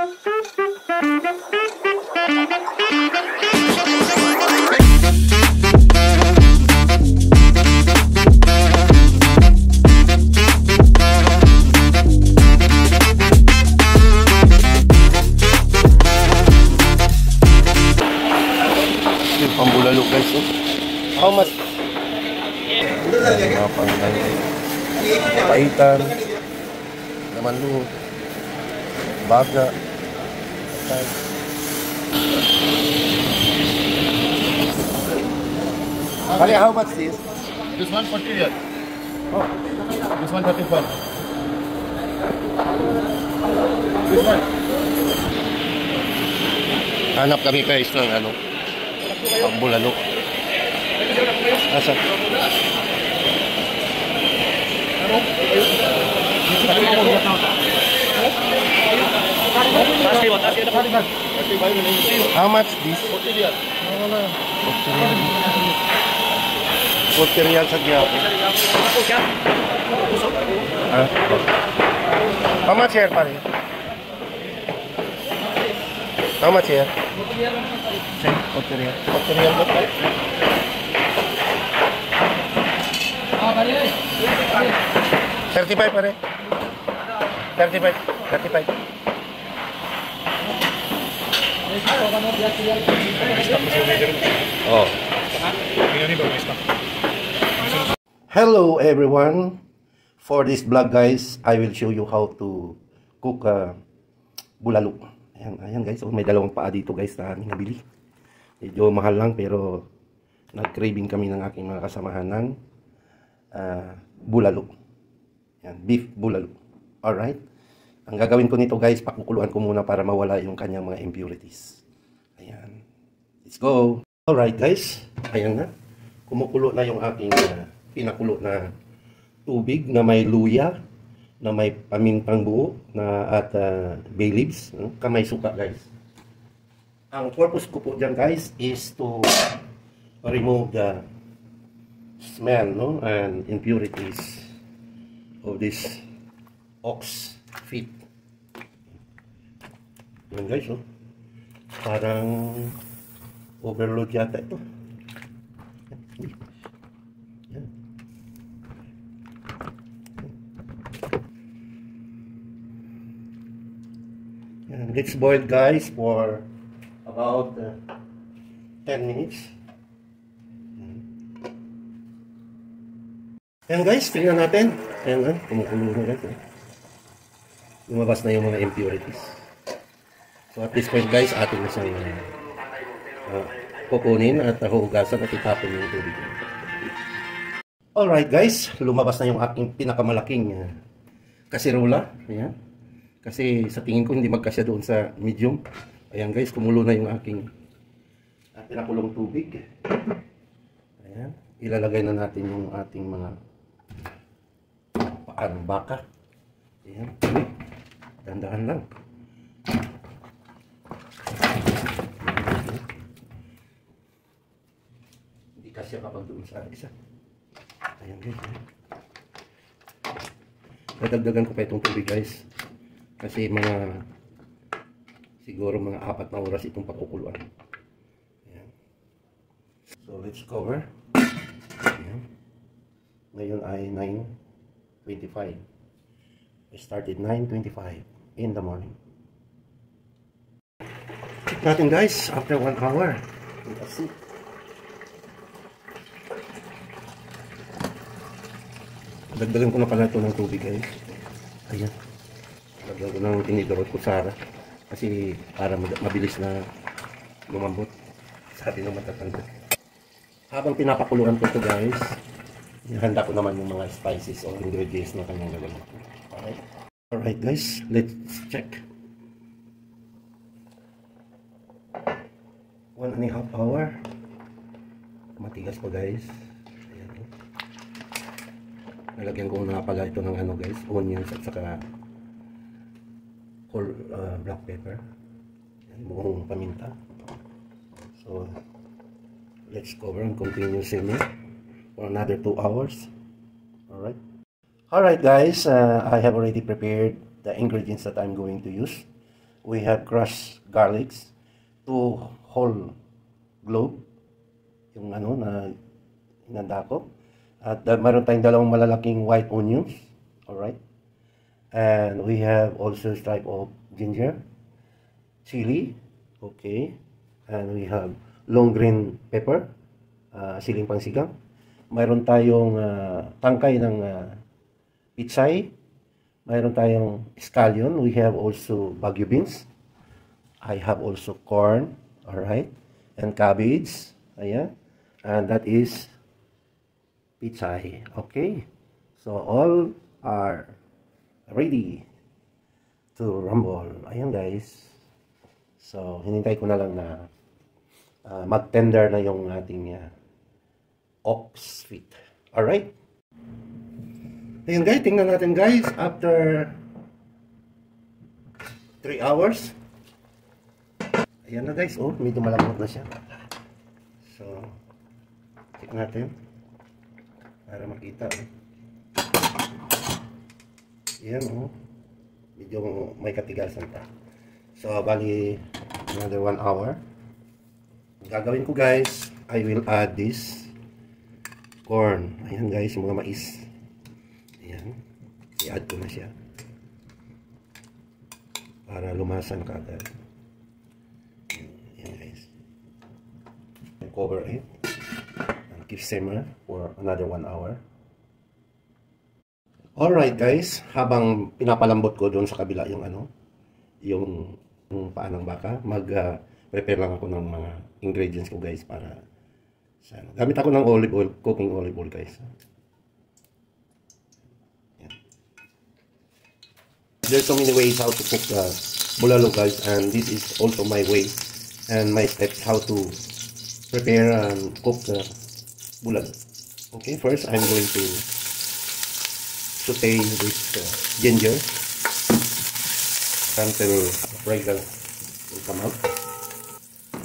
Pambulalo guys, oh. How much? Paitan, naman luho, baga, Kali, how much this? This one 40 riyal. Oh. This one 35. This one. Hanap kami guys ng ano, pambulalo. Asa? How much this? 40 riyal. 40 riyal sa Quiapo. How much here, pare? How much here? 40 riyal. 40 riyal ba? 35 pare. 35. 35. Oh. Hello everyone. For this vlog guys, I will show you how to cook bulalo. Ayan guys, oh, may dalawang paa dito guys na aming nabili. Medyo mahal lang pero nag-craving kami ng aking mga kasamahan ng bulalo. Ayan, beef bulalo. Alright. Ang gagawin ko nito guys, pakukuluan ko muna para mawala yung kanyang mga impurities. Ayan. Let's go. Alright guys, ayan na. Kumukulo na yung aking pinakulo na tubig na may luya, na may pamintang buo na at bay leaves, kamay suka guys. Ang purpose ko po dyan guys is to remove the smell, no, and impurities of this ox feet. Yan guys, oh. Parang overload yata ito. Yan. Yan. Let's boil guys for about 10 minutes. Yan guys, tingnan natin. Ayan, kumukulo na guys. Lumabas na yung mga impurities. So at this point guys, atin na siyang kukunin at hugasan at itapon yung tubig. Alright guys, lumabas na yung aking pinakamalaking kasirola. Ayan. Kasi sa tingin ko hindi magkasya doon sa medium. Ayan guys, kumulo na yung aking pinakulong tubig. Ayan. Ilalagay na natin yung ating mga paan baka. Ayan. Dandahan lang. Hindi kasya kapag doon sa isa. Ayan guys. Dadagdagan ko pa itong tubig guys. Kasi siguro mga 4 na oras itong pakukuluan. Ayan. So let's cover. Ayan. Ngayon ay 9:25. I started 9:25 in the morning. Check natin guys after 1 hour. Let's see. Dagdagan ko na pala ito ng tubig guys. Ayan. Dagdagan ko ng tinidor at kutsara. Kasi para mabilis na lumambot. Sabi ng matatanda. Habang pinapakuluan ko ito guys, handa ko naman yung mga spices o ingredients na kanyang gagawin. Alright guys, let's check. 1.5 hour. Matigas pa guys. Ayan. Nalagyan ko na pala ito ng ano guys, onions at saka whole black pepper. Ayan, buong paminta. So let's cover and continue simmering for another 2 hours. Alright guys, I have already prepared the ingredients that I'm going to use. we have crushed garlics, 2 whole clove, yung ano na hinanda ko. At mayroon tayong 2 malalaking white onions. Alright. And we have also stripe of ginger, chili, okay. And we have long green pepper, siling pangsigang. Mayroon tayong tangkay ng pichay. Mayroon tayong scallion. We have also Baguio beans. I have also corn, alright. And cabbage, ayan. And that is pichay, okay. So all are ready to rumble. Ayan guys. So hinintay ko na lang na mag-tender na yung ating ox feet. Alright. Ayan guys, tingnan natin guys. After 3 hours. Ayan na guys. Oh, medyo malambot na siya. So, check natin. Para makita. Ayan oh. Medyo may katigasan pa. So, bali another 1 hour. Gagawin ko guys, I will add this corn. Ayan guys, mga mais. Ayan. I-add ko na siya. Para lumasan ka agad. Ayan guys. Cover it. And keep simmer for another 1 hour. Alright guys, habang pinapalambot ko doon sa kabila yung ano, yung paa ng baka, mag-prepare lang ako ng mga ingredients ko guys para sa ano. Gamit ako ng olive oil, cooking olive oil guys. There's so many ways how to cook bulalo guys, and this is also my way and my steps how to prepare and cook the bulalo. Okay, first I'm going to saute this ginger until fragrance will come out,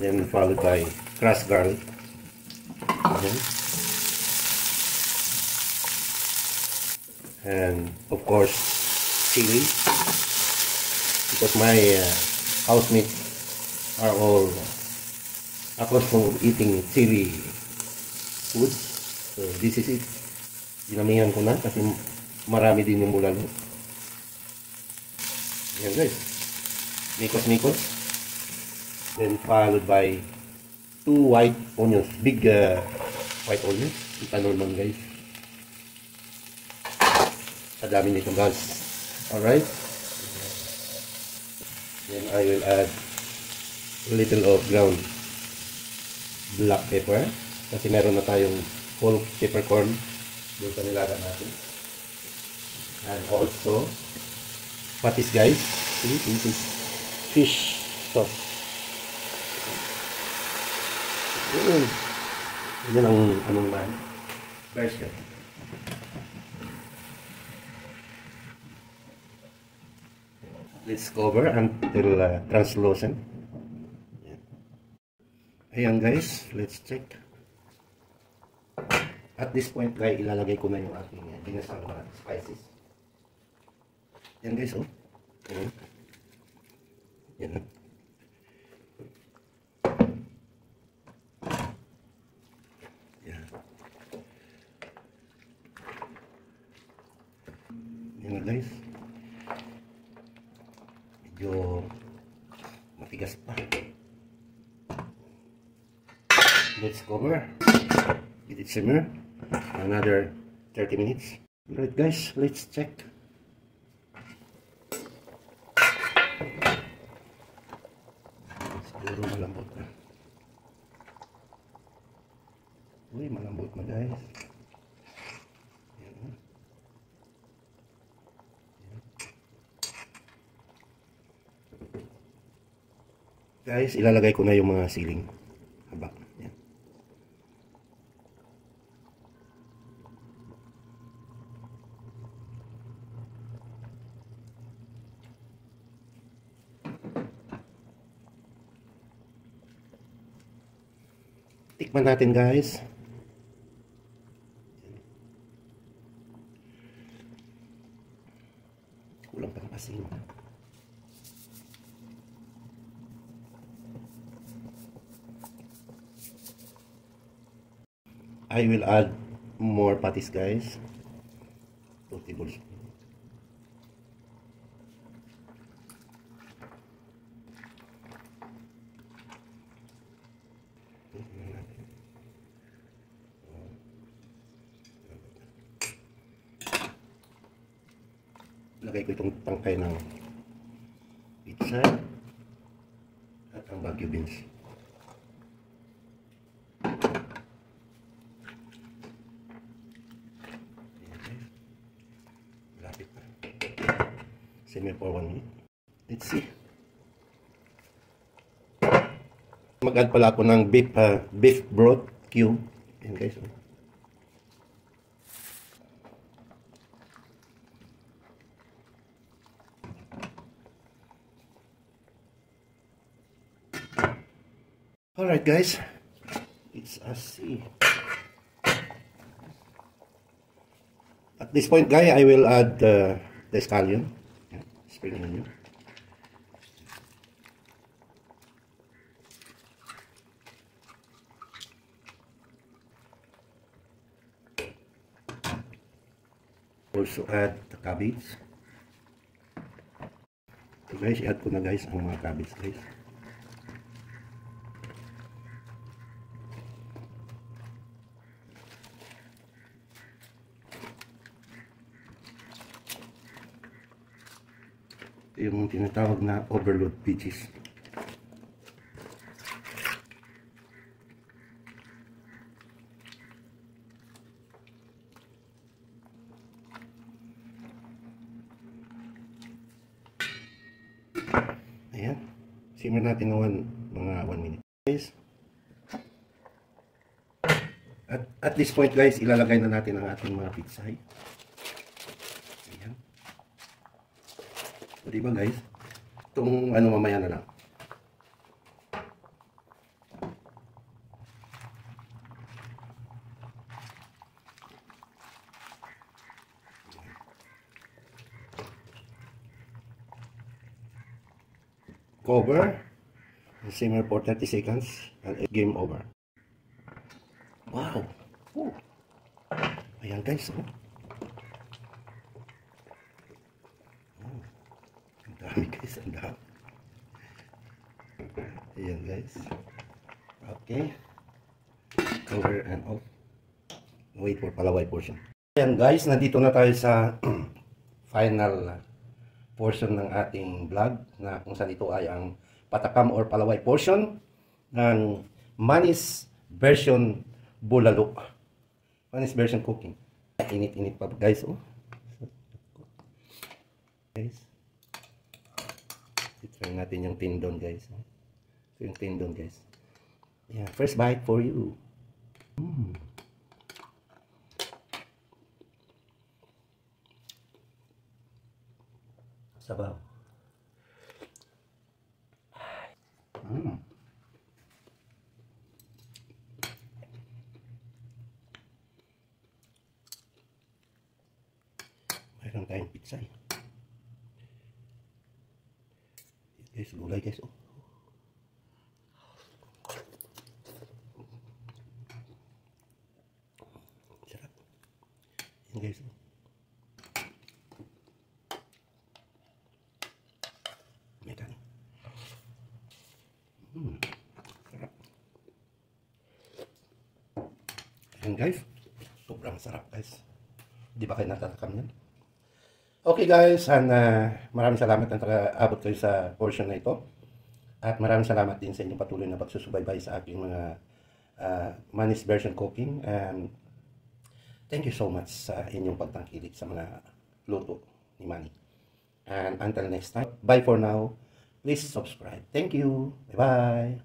then followed by crushed garlic. And of course chili, because my housemates are all accustomed to eating chili food. So this is it. Dinamihan ko na kasi marami din yung bulalo. Ayan guys. Mikos-mikos. Then followed by 2 white onions. Big white onions. Ito naman guys. Sa dami nito guys. Alright. Then I will add a little of ground black pepper. Kasi meron na tayong whole peppercorn doon sa nilaga natin. And also patis guys. See, this is fish sauce. Yan ang anong man. Version. Let's cover until translucent. Ayan guys, let's check. At this point guys, ilalagay ko na yung ating ginasal na spices. Yan guys, oh. Ayan. Yan. Yan. Yan na guys. Medyo matigas pa. Let's cover. Let it simmer another 30 minutes. Right guys, let's check. Siguro malambot na. Uy, malambot na guys. Yan. Guys, ilalagay ko na yung mga siling haba. Yan. Tikman natin guys. Kulang pang asin. I will add more patties, guys. 2 tablespoons. Lagay ko itong tangkay ng pizza at ang Baguio beans. Lapit na. Simmer for 1 minute. Let's see. Mag-add pala ako ng beef broth cube. Ayan guys. Alright guys, it's a see. At this point guys, I will add the scallion. Yeah, spring onion. Also add the cabbage. So guys, i-add ko na guys ang mga cabbage guys. Yung tinatawag na overload peaches. Ayan. Simmer natin ng mga 1 minute. Guys. At this point guys, ilalagay na natin ang ating mga pitsay. So, diba guys? Itong ano mamaya na lang. Cover. Simmer for 30 seconds and game over. Wow! Oh. Ayan guys. Oh. Dami guys, ang dami. Ayan guys. Okay. Cover and off. Wait for palaway portion. Ayan guys, nandito na tayo sa final portion ng ating vlog na kung saan ito ay ang patakam or palaway portion ng Manny's version bulalo. Manny's version cooking. Init-init pa guys. Oh. Guys. Try natin yung tendon guys. So yung tendon guys. Yeah, first bite for you. Sabaw. Mayroon tayong pizza eh. Guys, gulay guys. Oh. Sarap. Yan guys. Oh. May kanin. Sarap. Yan guys. Sobrang sarap guys. Di ba kayo natatakam yan? Okay guys, and maraming salamat na nakaabot kayo sa portion na ito. At maraming salamat din sa inyong patuloy na pagsusubaybay sa aking mga Manny's version cooking. And thank you so much sa inyong pagtangkilik sa mga luto ni Manny. And until next time, bye for now. Please subscribe. Thank you. Bye-bye.